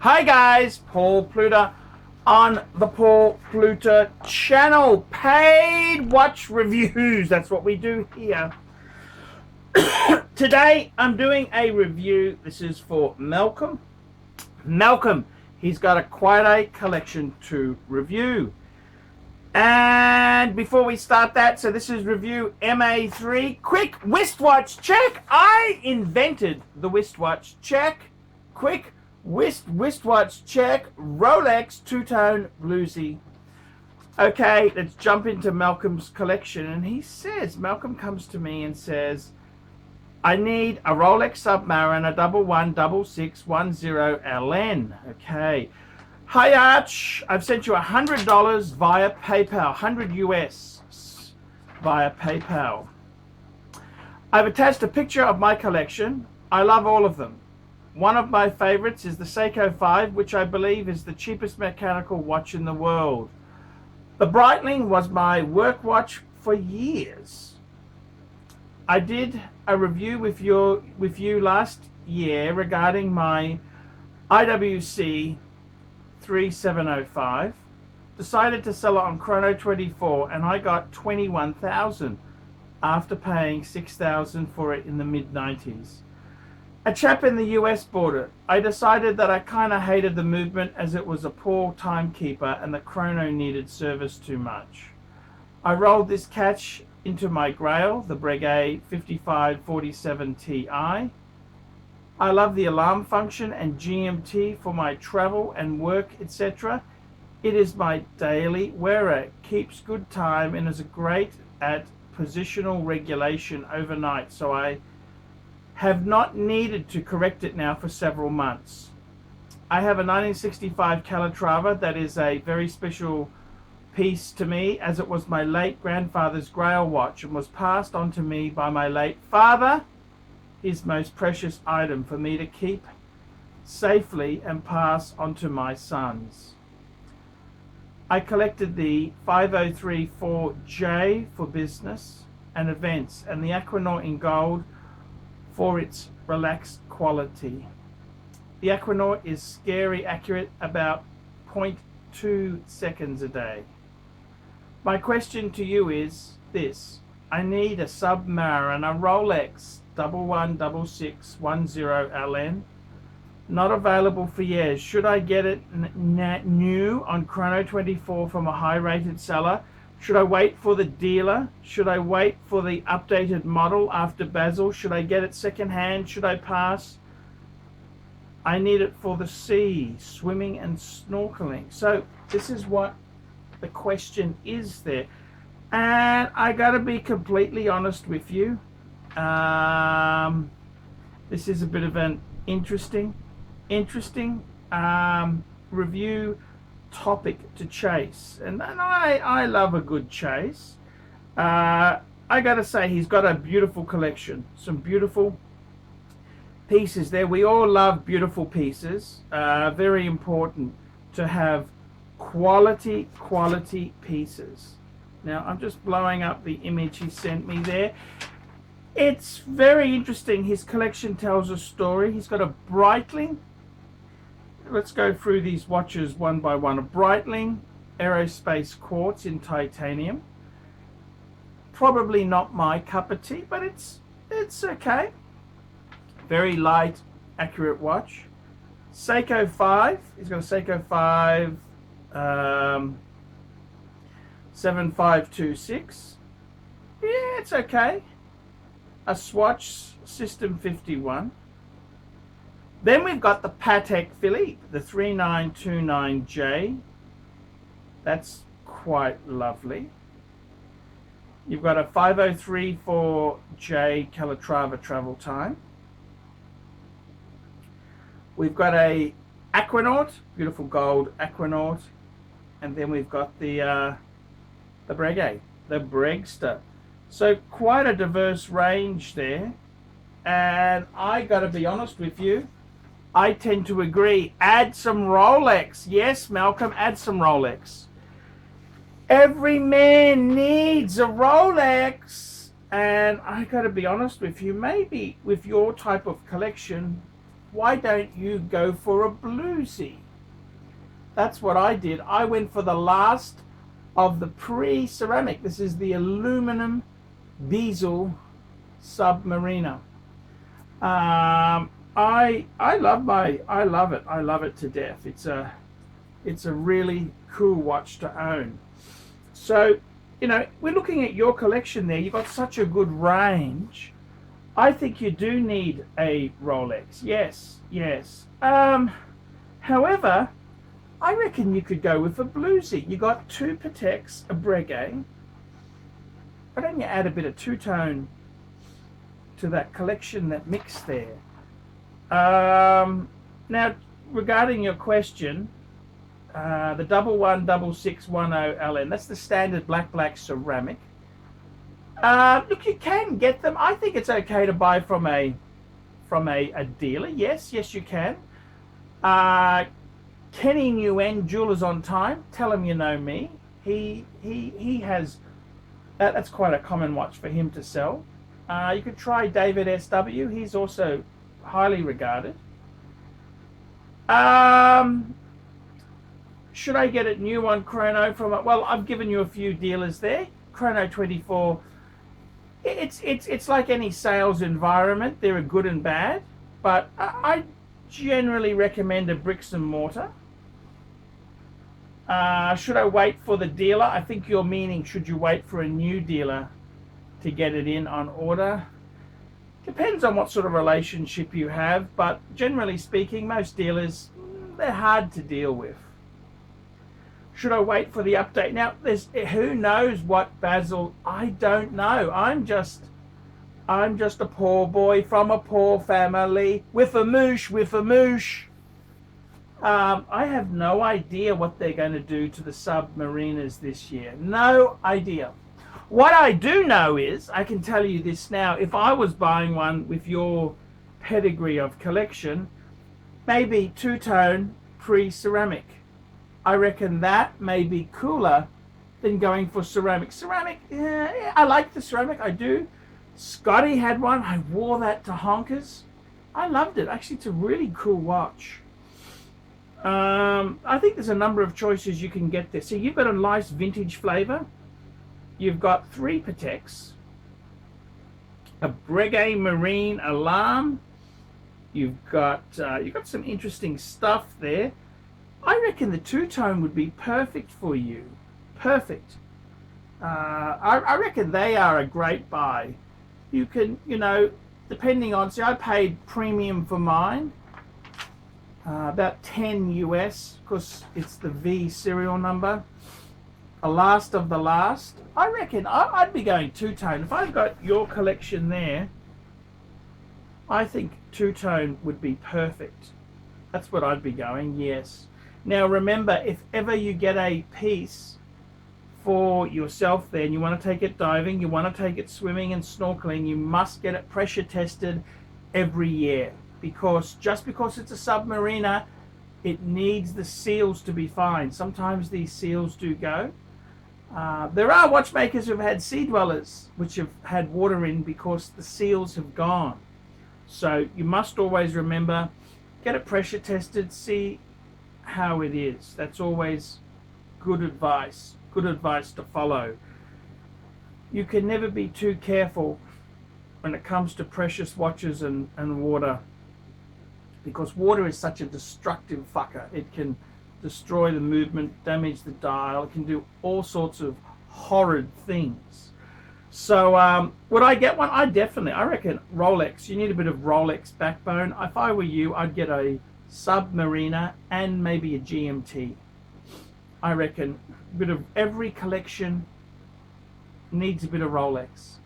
Hi guys, Paul Pluta on the Paul Pluta channel. Paid watch reviews, that's what we do here. Today I'm doing a review. This is for Malcolm. He's got quite a collection to review. And before we start that, so this is review MA3. Quick wristwatch check. I invented the wristwatch check. Quick wristwatch check. Rolex two-tone bluesy. Okay, let's jump into Malcolm's collection. And he says, Malcolm comes to me and says, I need a Rolex Submariner 116610 LN. Okay. Hi Arch, I've sent you $100 via PayPal, 100 US via PayPal. I've attached a picture of my collection. I love all of them. One of my favorites is the Seiko 5, which I believe is the cheapest mechanical watch in the world. The Breitling was my work watch for years. I did a review with you last year regarding my IWC 3705. Decided to sell it on Chrono24 and I got 21,000 after paying 6,000 for it in the mid-90s. A chap in the US bought it. I decided that I kind of hated the movement as it was a poor timekeeper and the chrono needed service too much. I rolled this catch into my Grail, the Breguet 5547 Ti. I love the alarm function and GMT for my travel and work, etc. It is my daily wearer, keeps good time and is great at positional regulation overnight, so I have not needed to correct it now for several months. I have a 1965 Calatrava that is a very special piece to me, as it was my late grandfather's Grail watch and was passed on to me by my late father, his most precious item for me to keep safely and pass on to my sons. I collected the 5034J for business and events and the Aquanaut in gold for its relaxed quality. The Aquanaut is scary accurate, about 0.2 seconds a day. My question to you is this: I need a Submariner Rolex 116610 LN. Not available for years. Should I get it new on Chrono24 from a high-rated seller? Should I wait for the dealer? Should I wait for the updated model after Basel? Should I get it second-hand? Should I pass? I need it for the sea, swimming and snorkeling. So this is what the question is there. And I gotta be completely honest with you. This is a bit of an interesting review topic to chase, and I love a good chase. I gotta say, he's got a beautiful collection, some beautiful pieces there. We all love beautiful pieces. Very important to have quality pieces. Now I'm just blowing up the image he sent me there. It's very interesting. His collection tells a story. He's got a Breitling. Let's go through these watches one by one. A Breitling aerospace quartz in titanium. Probably not my cup of tea, but it's okay. Very light, accurate watch. Seiko 5. He's got a Seiko 5 7526. Yeah, it's okay. A Swatch System 51. Then we've got the Patek Philippe, the 3929J. That's quite lovely. You've got a 5034J Calatrava travel time. We've got a Aquanaut, beautiful gold Aquanaut, and then we've got the Breguet, the Bregster. So quite a diverse range there, and I gotta be honest with you, I tend to agree. Add some Rolex. Yes, Malcolm, add some Rolex. Every man needs a Rolex, and I gotta be honest with you, maybe with your type of collection, why don't you go for a bluesy? That's what I did. I went for the last of the pre-ceramic. This is the aluminum bezel Submariner. I love it. I love it to death. It's a really cool watch to own. So, you know, we're looking at your collection there. You've got such a good range. I think you do need a Rolex. Yes, yes. However, I reckon you could go with a bluesy. You got two Pateks, a Breguet. Why don't you add a bit of two-tone to that collection, that mix there? Now, regarding your question, the 116610 LN, that's the standard black ceramic. Look, you can get them. I think it's okay to buy from a dealer. Yes, you can. Kenny Nguyen, Jewelers on Time. Tell him you know me. He has that's quite a common watch for him to sell. You could try David SW. He's also highly regarded. Should I get a new one Chrono from it? Well, I've given you a few dealers there. Chrono 24. It's like any sales environment. There are good and bad, but I generally recommend a bricks and mortar. Should I wait for the dealer? I think you're meaning, should you wait for a new dealer to get it in on order? Depends on what sort of relationship you have, but generally speaking, most dealers, they're hard to deal with. Should I wait for the update? Now, who knows what Basil? I don't know. I'm just a poor boy from a poor family with a moosh. I have no idea what they're going to do to the Submariners this year. No idea. What I do know is, I can tell you this now, if I was buying one with your pedigree of collection, maybe two-tone pre-ceramic. I reckon that may be cooler than going for ceramic. Ceramic, yeah, I like the ceramic, I do. Scotty had one, I wore that to honkers. I loved it. Actually, it's a really cool watch. I think there's a number of choices you can get there. So you've got a nice vintage flavor. You've got three Pateks, a Breguet Marine Alarm. You've got some interesting stuff there. I reckon the two-tone would be perfect for you. Perfect. I reckon they are a great buy. You can, you know, depending on, see, I paid premium for mine. About 10 US, because it's the V serial number. A last of the last. I reckon I'd be going two-tone. If I've got your collection there, I think two-tone would be perfect. That's what I'd be going, yes. Now remember, if ever you get a piece for yourself there and you want to take it diving, you want to take it swimming and snorkeling, you must get it pressure tested every year. Because just because it's a Submariner, it needs the seals to be fine. Sometimes these seals do go. There are watchmakers who've had sea dwellers which have had water in because the seals have gone. So you must always remember, get it pressure tested, see how it is. That's always good advice to follow. You can never be too careful when it comes to precious watches and water, because water is such a destructive fucker. It can destroy the movement, damage the dial, it can do all sorts of horrid things. So would I get one? I reckon Rolex. You need a bit of Rolex backbone. If I were you, I'd get a Submariner and maybe a GMT. I reckon a bit of every collection needs a bit of Rolex.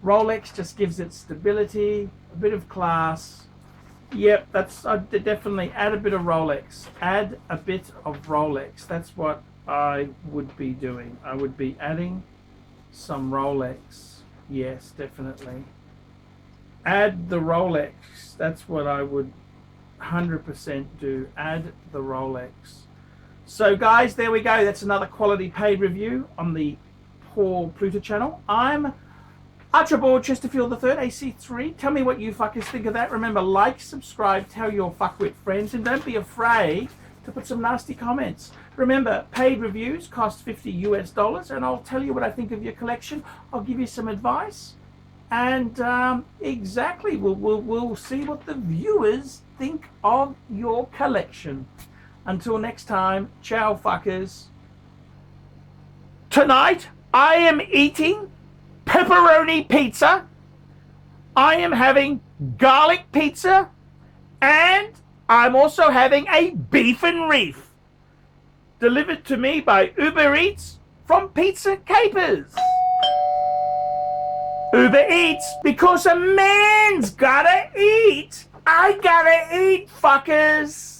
Rolex just gives it stability, a bit of class. Yep, I'd definitely add a bit of Rolex. Add a bit of Rolex. That's what I would be doing. I would be adding some Rolex. Yes, definitely. Add the Rolex. That's what I would 100% do. Add the Rolex. So guys, there we go. That's another quality paid review on the Paul Pluta channel. I'm Archibald Chesterfield III, AC3. Tell me what you fuckers think of that. Remember, like, subscribe, tell your fuckwit friends, and don't be afraid to put some nasty comments. Remember, paid reviews cost $50 and I'll tell you what I think of your collection. I'll give you some advice, and exactly, we'll see what the viewers think of your collection. Until next time, ciao fuckers. Tonight, I am eating pepperoni pizza. I am having garlic pizza, and I'm also having a beef and reef delivered to me by Uber Eats from Pizza Capers. Uber Eats, because a man's gotta eat. I gotta eat, fuckers.